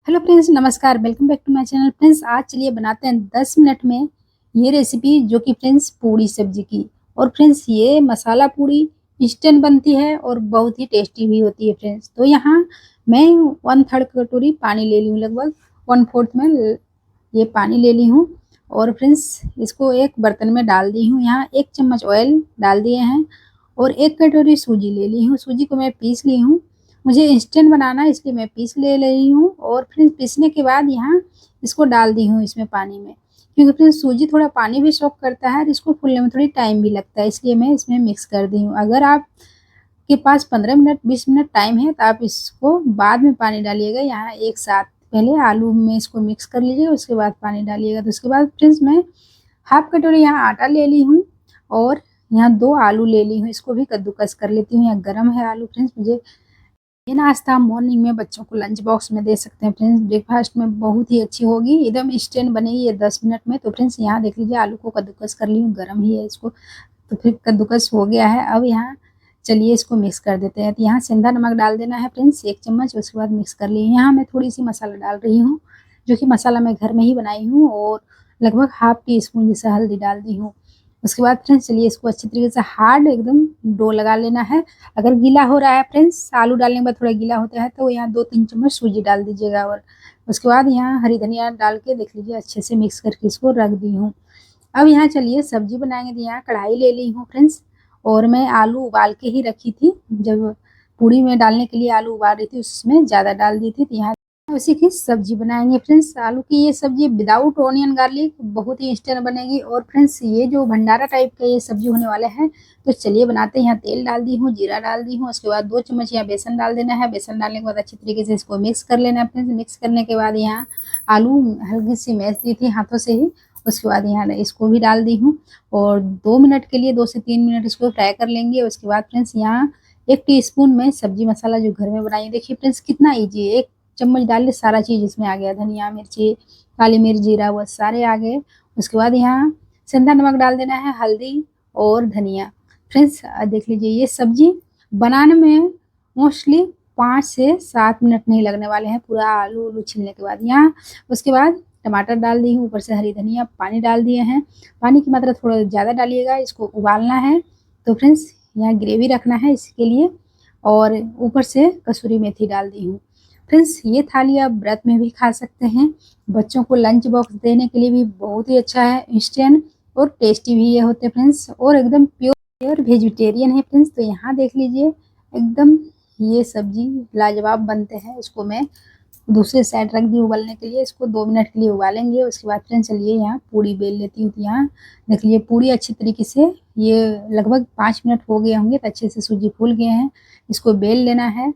Hello friends, नमस्कार। Welcome back to my channel. Friends, आज चलिए बनाते हैं 10 मिनट में ये रेसिपी, जो कि फ्रेंड्स पूड़ी सब्जी की। और फ्रेंड्स, ये मसाला पूड़ी इंस्टेंट बनती है और बहुत ही टेस्टी भी होती है फ्रेंड्स। तो यहाँ मैं 1/3 कटोरी पानी ले ली हूँ, लगभग 1/4 में ये पानी ले ली हूँ। और फ्रेंड्स, इसको एक बर्तन में डाल दी हूँ। यहाँ 1 चम्मच ऑयल डाल दिए हैं और 1 कटोरी सूजी ले ली हूँ। सूजी को मैं पीस ली हूँ, मुझे इंस्टेंट बनाना है इसलिए मैं पीस ले रही हूँ। और फिर पीसने के बाद यहाँ इसको डाल दी हूँ इसमें पानी में, क्योंकि फिर सूजी थोड़ा पानी भी सोख करता है और इसको फूलने में थोड़ी टाइम भी लगता है, इसलिए मैं इसमें मिक्स कर दी हूँ। अगर आप के पास 15 मिनट 20 मिनट टाइम है तो आप इसको बाद में पानी डालिएगा। यहाँ एक साथ पहले आलू में इसको मिक्स कर लीजिए, उसके बाद पानी डालिएगा। तो उसके बाद फ्रेंड्स, मैं हाफ कटोरी यहाँ आटा ले ली हूँ और यहाँ 2 आलू ले ली हूँ, इसको भी कद्दूकस कर लेती हूँ। यहाँ गर्म है आलू फ्रेंड्स। मुझे ये नाश्ता मॉर्निंग में बच्चों को लंच बॉक्स में दे सकते हैं फ्रेंड्स। ब्रेकफास्ट में बहुत ही अच्छी होगी, एकदम इंस्टेंट बनेगी ये 10 मिनट में। तो फ्रेंड्स, यहाँ देख लीजिए आलू को कद्दूकस कर ली हूँ, गर्म ही है इसको। तो फिर कद्दूकस हो गया है। अब यहाँ चलिए इसको मिक्स कर देते हैं। तो यहाँ सेंधा नमक डाल देना है फ्रेंड्स, 1 चम्मच। उसके बाद मिक्स कर ली। यहाँ मैं थोड़ी सी मसाला डाल रही हूँ, जो कि मसाला मैं घर में ही बनाई हूँ, और लगभग हाफ टी स्पून जैसा हल्दी डाल दी हूँ। उसके बाद फ्रेंड्स, चलिए इसको अच्छी तरीके से हार्ड एकदम डो लगा लेना है। अगर गीला हो रहा है फ्रेंड्स, आलू डालने के बाद थोड़ा गीला होता है, तो यहाँ 2-3 चम्मच सूजी डाल दीजिएगा। और उसके बाद यहाँ हरी धनिया डाल के देख लीजिए, अच्छे से मिक्स करके इसको रख दी हूँ। अब यहाँ चलिए सब्जी बनाएंगे। तो यहाँ कढ़ाई ले ली हूँ फ्रेंड्स, और मैं आलू उबाल के ही रखी थी। जब पूड़ी में डालने के लिए आलू उबाल रही थी, उसमें ज़्यादा डाल दी थी। तो यहाँ उसी की सब्जी बनाएंगे फ्रेंड्स। आलू की ये सब्जी विदाउट ऑनियन गार्लिक बहुत ही इंस्टेंट बनेगी। और फ्रेंड्स, ये जो भंडारा टाइप का ये सब्जी होने वाले हैं, तो चलिए बनाते हैं। यहाँ तेल डाल दी हूँ, जीरा डाल दी हूँ। उसके बाद 2 चम्मच यहाँ बेसन डाल देना है। बेसन डालने के बाद अच्छी तरीके से इसको मिक्स कर लेना है फ्रेंड्स। मिक्स करने के बाद यहाँ आलू हल्की सी मैश दी थी हाथों से ही, उसके बाद यहाँ इसको भी डाल दी हूँ। और 2 मिनट के लिए 2 से 3 मिनट इसको फ्राई कर लेंगे। उसके बाद फ्रेंड्स, यहाँ 1 टीस्पून में सब्जी मसाला जो घर में बनाई, देखिए फ्रेंड्स कितना ईजी है। 1 चम्मच डाल सारा चीज़ इसमें आ गया, धनिया मिर्ची काली मिर्च जीरा वो सारे आ गए। उसके बाद यहाँ सेंधा नमक डाल देना है, हल्दी और धनिया। फ्रेंड्स, देख लीजिए ये सब्जी बनाने में मोस्टली 5 से 7 मिनट नहीं लगने वाले हैं, पूरा आलू उलू छीलने के बाद। यहाँ उसके बाद टमाटर डाल दी हूँ, ऊपर से हरी धनिया, पानी डाल दिए हैं। पानी की मात्रा थोड़ा ज़्यादा डालिएगा, इसको उबालना है। तो फ्रेंड्स, यहाँ ग्रेवी रखना है इसके लिए। और ऊपर से कसूरी मेथी डाल दी हूँ। फ्रेंड्स, ये थाली आप व्रत में भी खा सकते हैं, बच्चों को लंच बॉक्स देने के लिए भी बहुत ही अच्छा है। इंस्टेंट और टेस्टी भी ये होते हैं फ्रेंड्स, और एकदम प्योर वेजिटेरियन है फ्रेंड्स। तो यहाँ देख लीजिए एकदम ये सब्जी लाजवाब बनते हैं। इसको मैं दूसरे साइड रख दी उबालने के लिए, इसको 2 मिनट के लिए उबालेंगे। उसके बाद फ्रेंड्स, चलिए यहाँ पूड़ी बेल लेती हूँ। तो यहाँ देख लीजिए पूड़ी अच्छी तरीके से, ये लगभग 5 मिनट हो गए होंगे, तो अच्छे से सूजी फूल गए हैं। इसको बेल लेना है।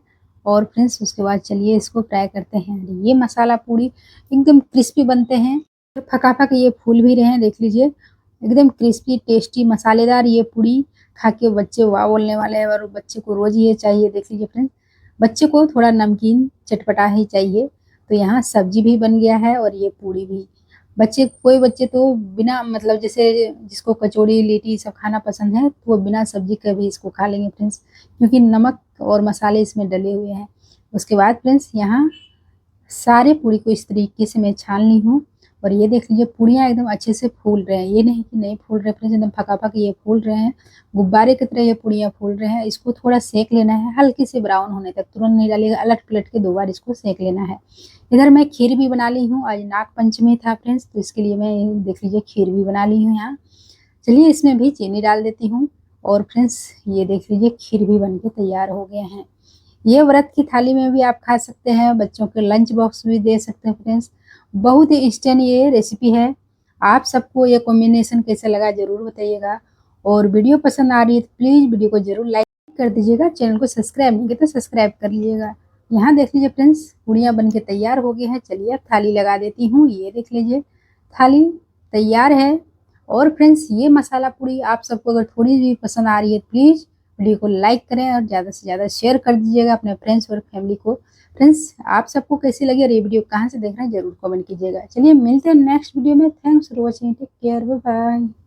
और फ्रेंड्स, उसके बाद चलिए इसको फ्राई करते हैं। ये मसाला पूड़ी एकदम क्रिस्पी बनते हैं, फटाफट ये फूल भी रहे हैं। देख लीजिए एकदम क्रिस्पी टेस्टी मसालेदार ये पूड़ी खा के बच्चे वाह बोलने वाले हैं, और बच्चे को रोज ये चाहिए। देख लीजिए फ्रेंड्स, बच्चे को थोड़ा नमकीन चटपटा ही चाहिए। तो यहाँ सब्जी भी बन गया है और ये पूड़ी भी। बच्चे कोई बच्चे तो बिना मतलब जैसे जिसको कचौड़ी लिट्टी सब खाना पसंद है, तो वो बिना सब्जी के भी इसको खा लेंगे फ्रेंड्स, क्योंकि नमक और मसाले इसमें डले हुए हैं। उसके बाद फ्रेंड्स, यहाँ सारे पूड़ी को इस तरीके से मैं छान ली हूँ। और ये देख लीजिए पूड़ियाँ एकदम अच्छे से फूल रहे हैं, ये नहीं कि नहीं फूल रहे फ्रेंड्स, एकदम फटाफट ये फूल रहे हैं, गुब्बारे की तरह ये पूड़ियाँ फूल रहे हैं। इसको थोड़ा सेक लेना है, हल्की से ब्राउन होने तक, तुरंत नहीं डालिएगा, अलट पलट के 2 बार इसको सेक लेना है। इधर मैं खीर भी बना ली हूँ, आज नाग पंचमी था फ्रेंड्स, तो इसके लिए मैं देख लीजिए खीर भी बना ली हूँ यहाँ। चलिए इसमें भी चीनी डाल देती हूँ। और फ्रेंड्स, ये देख लीजिए खीर भी बन के तैयार हो गए हैं। ये व्रत की थाली में भी आप खा सकते हैं, बच्चों के लंच बॉक्स भी दे सकते हैं फ्रेंड्स। बहुत ही इंस्टेंट ये रेसिपी है। आप सबको ये कॉम्बिनेशन कैसा लगा ज़रूर बताइएगा। और वीडियो पसंद आ रही है तो प्लीज़ वीडियो को ज़रूर लाइक कर दीजिएगा। चैनल को सब्सक्राइब नहीं किया तो सब्सक्राइब कर लीजिएगा। यहाँ देख लीजिए फ्रेंड्स, पूड़ियाँ बन के तैयार हो गई हैं। चलिए अब थाली लगा देती हूँ। ये देख लीजिए थाली तैयार है। और फ्रेंड्स, ये मसाला पूड़ी आप सबको अगर थोड़ी भी पसंद आ रही है, प्लीज़ वीडियो को लाइक करें और ज़्यादा से ज़्यादा शेयर कर दीजिएगा अपने फ्रेंड्स और फैमिली को। फ्रेंड्स, आप सबको कैसी लगी और ये वीडियो कहाँ से देख रहे हैं ज़रूर कमेंट कीजिएगा। चलिए मिलते हैं नेक्स्ट वीडियो में। Thanks for watching, take care, bye bye.